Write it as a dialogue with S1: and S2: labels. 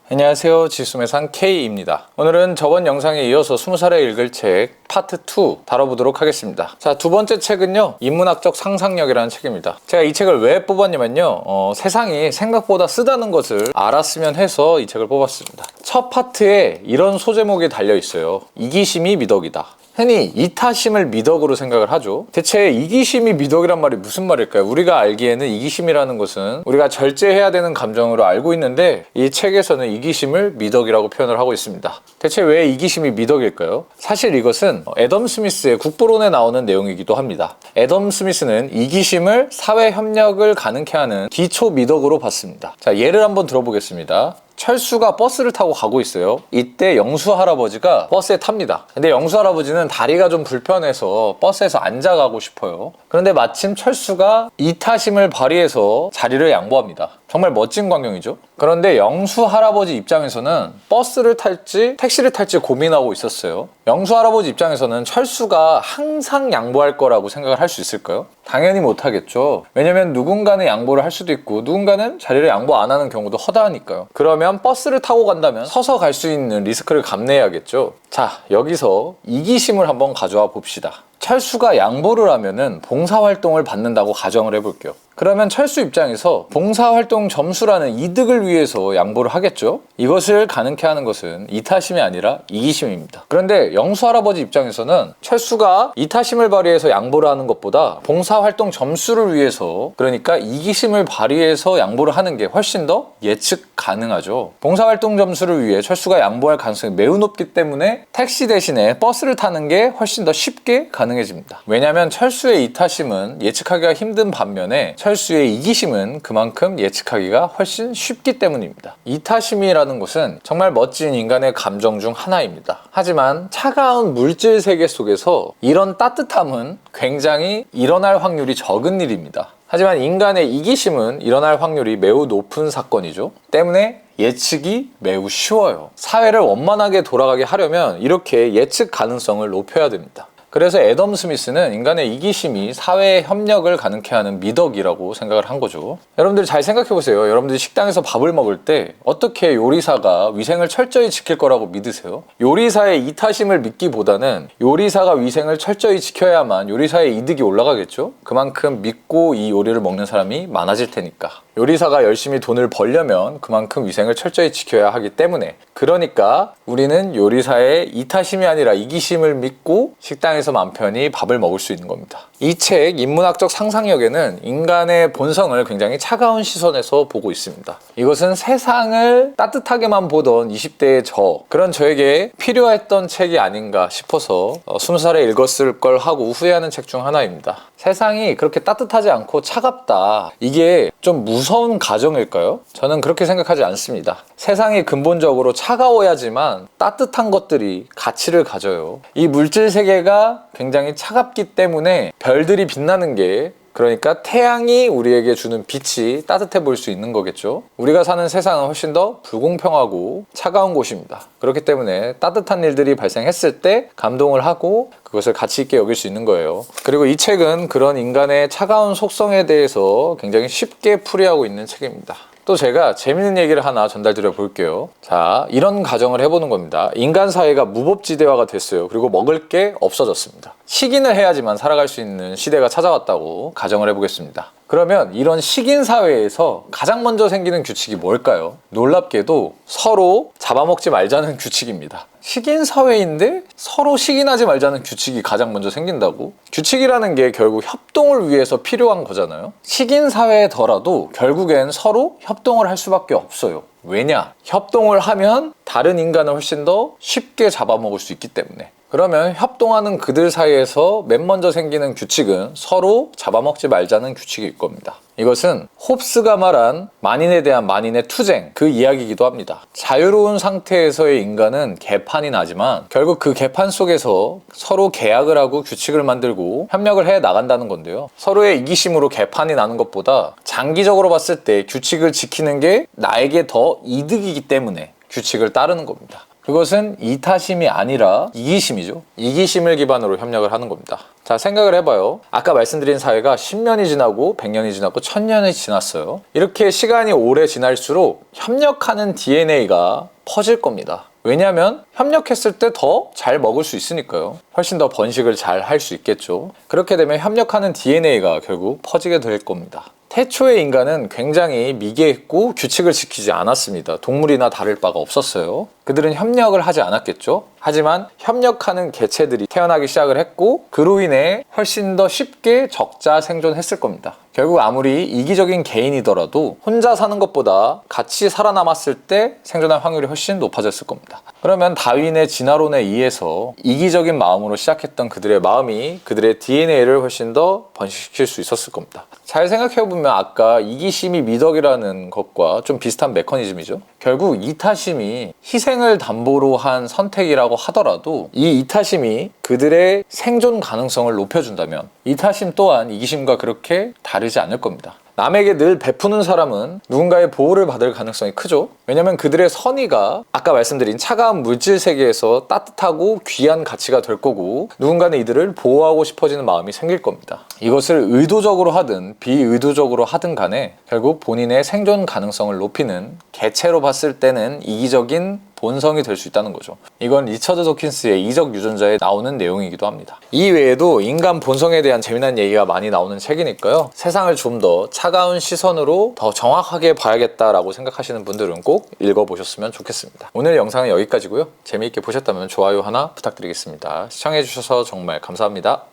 S1: 안녕하세요. 지수매산 K입니다. 오늘은 저번 영상에 이어서 20살에 읽을 책 파트 2 다뤄보도록 하겠습니다. 자, 두 번째 책은요, 인문학적 상상력이라는 책입니다. 제가 이 책을 왜 뽑았냐면요, 세상이 생각보다 쓰다는 것을 알았으면 해서 이 책을 뽑았습니다. 첫 파트에 이런 소제목이 달려있어요. 이기심이 미덕이다. 흔히 이타심을 미덕으로 생각을 하죠. 대체 이기심이 미덕이란 말이 무슨 말일까요? 우리가 알기에는 이기심이라는 것은 우리가 절제해야 되는 감정으로 알고 있는데, 이 책에서는 이기심을 미덕이라고 표현을 하고 있습니다. 대체 왜 이기심이 미덕일까요? 사실 이것은 애덤 스미스의 국보론에 나오는 내용이기도 합니다. 애덤 스미스는 이기심을 사회협력을 가능케 하는 기초 미덕으로 봤습니다. 자, 예를 한번 들어보겠습니다. 철수가 버스를 타고 가고 있어요. 이때 영수 할아버지가 버스에 탑니다. 근데 영수 할아버지는 다리가 좀 불편해서 버스에서 앉아가고 싶어요. 그런데 마침 철수가 이타심을 발휘해서 자리를 양보합니다. 정말 멋진 광경이죠. 그런데 영수 할아버지 입장에서는 버스를 탈지 택시를 탈지 고민하고 있었어요. 영수 할아버지 입장에서는 철수가 항상 양보할 거라고 생각을 할 수 있을까요? 당연히 못하겠죠. 왜냐면 누군가는 양보를 할 수도 있고 누군가는 자리를 양보 안 하는 경우도 허다하니까요. 그러면 버스를 타고 간다면 서서 갈 수 있는 리스크를 감내해야겠죠. 자, 여기서 이기심을 한번 가져와 봅시다. 철수가 양보를 하면은 봉사활동을 받는다고 가정을 해볼게요. 그러면 철수 입장에서 봉사활동 점수라는 이득을 위해서 양보를 하겠죠. 이것을 가능케 하는 것은 이타심이 아니라 이기심입니다. 그런데 영수 할아버지 입장에서는 철수가 이타심을 발휘해서 양보를 하는 것보다 봉사활동 점수를 위해서, 그러니까 이기심을 발휘해서 양보를 하는 게 훨씬 더 예측 가능하죠. 봉사활동 점수를 위해 철수가 양보할 가능성이 매우 높기 때문에 택시 대신에 버스를 타는 게 훨씬 더 쉽게 가능해집니다. 왜냐하면 철수의 이타심은 예측하기가 힘든 반면에 철수의 이기심은 그만큼 예측하기가 훨씬 쉽기 때문입니다. 이타심이라는 것은 정말 멋진 인간의 감정 중 하나입니다. 하지만 차가운 물질 세계 속에서 이런 따뜻함은 굉장히 일어날 확률이 적은 일입니다. 하지만 인간의 이기심은 일어날 확률이 매우 높은 사건이죠. 때문에 예측이 매우 쉬워요. 사회를 원만하게 돌아가게 하려면 이렇게 예측 가능성을 높여야 됩니다. 그래서 애덤 스미스는 인간의 이기심이 사회의 협력을 가능케 하는 미덕이라고 생각을 한 거죠. 여러분들 잘 생각해 보세요. 여러분들이 식당에서 밥을 먹을 때 어떻게 요리사가 위생을 철저히 지킬 거라고 믿으세요? 요리사의 이타심을 믿기보다는 요리사가 위생을 철저히 지켜야만 요리사의 이득이 올라가겠죠? 그만큼 믿고 이 요리를 먹는 사람이 많아질 테니까. 요리사가 열심히 돈을 벌려면 그만큼 위생을 철저히 지켜야 하기 때문에, 그러니까 우리는 요리사의 이타심이 아니라 이기심을 믿고 식당에서 마음 편히 밥을 먹을 수 있는 겁니다. 이 책 인문학적 상상력에는 인간의 본성을 굉장히 차가운 시선에서 보고 있습니다. 이것은 세상을 따뜻하게만 보던 20대의 그런 저에게 필요했던 책이 아닌가 싶어서 20살에 읽었을 걸 하고 후회하는 책 중 하나입니다. 세상이 그렇게 따뜻하지 않고 차갑다, 이게 좀 무서운 가정일까요? 저는 그렇게 생각하지 않습니다. 세상이 근본적으로 차가워야지만 따뜻한 것들이 가치를 가져요. 이 물질 세계가 굉장히 차갑기 때문에 별들이 빛나는 게, 그러니까 태양이 우리에게 주는 빛이 따뜻해 보일 수 있는 거겠죠. 우리가 사는 세상은 훨씬 더 불공평하고 차가운 곳입니다. 그렇기 때문에 따뜻한 일들이 발생했을 때 감동을 하고 그것을 가치 있게 여길 수 있는 거예요. 그리고 이 책은 그런 인간의 차가운 속성에 대해서 굉장히 쉽게 풀이하고 있는 책입니다. 또 제가 재밌는 얘기를 하나 전달드려 볼게요. 자, 이런 가정을 해보는 겁니다. 인간 사회가 무법지대화가 됐어요. 그리고 먹을 게 없어졌습니다. 식인을 해야지만 살아갈 수 있는 시대가 찾아왔다고 가정을 해보겠습니다. 그러면 이런 식인 사회에서 가장 먼저 생기는 규칙이 뭘까요? 놀랍게도 서로 잡아먹지 말자는 규칙입니다. 식인 사회인데 서로 식인하지 말자는 규칙이 가장 먼저 생긴다고? 규칙이라는 게 결국 협동을 위해서 필요한 거잖아요. 식인 사회더라도 결국엔 서로 협동을 할 수밖에 없어요. 왜냐? 협동을 하면 다른 인간을 훨씬 더 쉽게 잡아먹을 수 있기 때문에. 그러면 협동하는 그들 사이에서 맨 먼저 생기는 규칙은 서로 잡아먹지 말자는 규칙일 겁니다. 이것은 홉스가 말한 만인에 대한 만인의 투쟁, 그 이야기이기도 합니다. 자유로운 상태에서의 인간은 개판이 나지만 결국 그 개판 속에서 서로 계약을 하고 규칙을 만들고 협력을 해 나간다는 건데요. 서로의 이기심으로 개판이 나는 것보다 장기적으로 봤을 때 규칙을 지키는 게 나에게 더 이득이기 때문에 규칙을 따르는 겁니다. 그것은 이타심이 아니라 이기심이죠. 이기심을 기반으로 협력을 하는 겁니다. 자, 생각을 해봐요. 아까 말씀드린 사회가 10년이 지나고 100년이 지나고 1000년이 지났어요. 이렇게 시간이 오래 지날수록 협력하는 DNA가 퍼질 겁니다. 왜냐하면 협력했을 때 더 잘 먹을 수 있으니까요. 훨씬 더 번식을 잘 할 수 있겠죠. 그렇게 되면 협력하는 DNA가 결국 퍼지게 될 겁니다. 태초의 인간은 굉장히 미개했고 규칙을 지키지 않았습니다. 동물이나 다를 바가 없었어요. 그들은 협력을 하지 않았겠죠. 하지만 협력하는 개체들이 태어나기 시작을 했고 그로 인해 훨씬 더 쉽게 적자 생존했을 겁니다. 결국 아무리 이기적인 개인이더라도 혼자 사는 것보다 같이 살아남았을 때 생존할 확률이 훨씬 높아졌을 겁니다. 그러면 다윈의 진화론에 의해서 이기적인 마음으로 시작했던 그들의 마음이 그들의 DNA를 훨씬 더 번식시킬 수 있었을 겁니다. 잘 생각해보면 아까 이기심이 미덕이라는 것과 좀 비슷한 메커니즘이죠. 결국 이타심이 희생을 담보로 한 선택이라고 하더라도 이 이타심이 그들의 생존 가능성을 높여준다면 이타심 또한 이기심과 그렇게 다르지 않을 겁니다. 남에게 늘 베푸는 사람은 누군가의 보호를 받을 가능성이 크죠. 왜냐면 그들의 선의가 아까 말씀드린 차가운 물질 세계에서 따뜻하고 귀한 가치가 될 거고 누군가는 이들을 보호하고 싶어지는 마음이 생길 겁니다. 이것을 의도적으로 하든 비의도적으로 하든 간에 결국 본인의 생존 가능성을 높이는 개체로 봤을 때는 이기적인 본성이 될 수 있다는 거죠. 이건 리처드 도킨스의 이적 유전자에 나오는 내용이기도 합니다. 이 외에도 인간 본성에 대한 재미난 얘기가 많이 나오는 책이니까요. 세상을 좀 더 차가운 시선으로 더 정확하게 봐야겠다라고 생각하시는 분들은 꼭 읽어보셨으면 좋겠습니다. 오늘 영상은 여기까지고요. 재미있게 보셨다면 좋아요 하나 부탁드리겠습니다. 시청해주셔서 정말 감사합니다.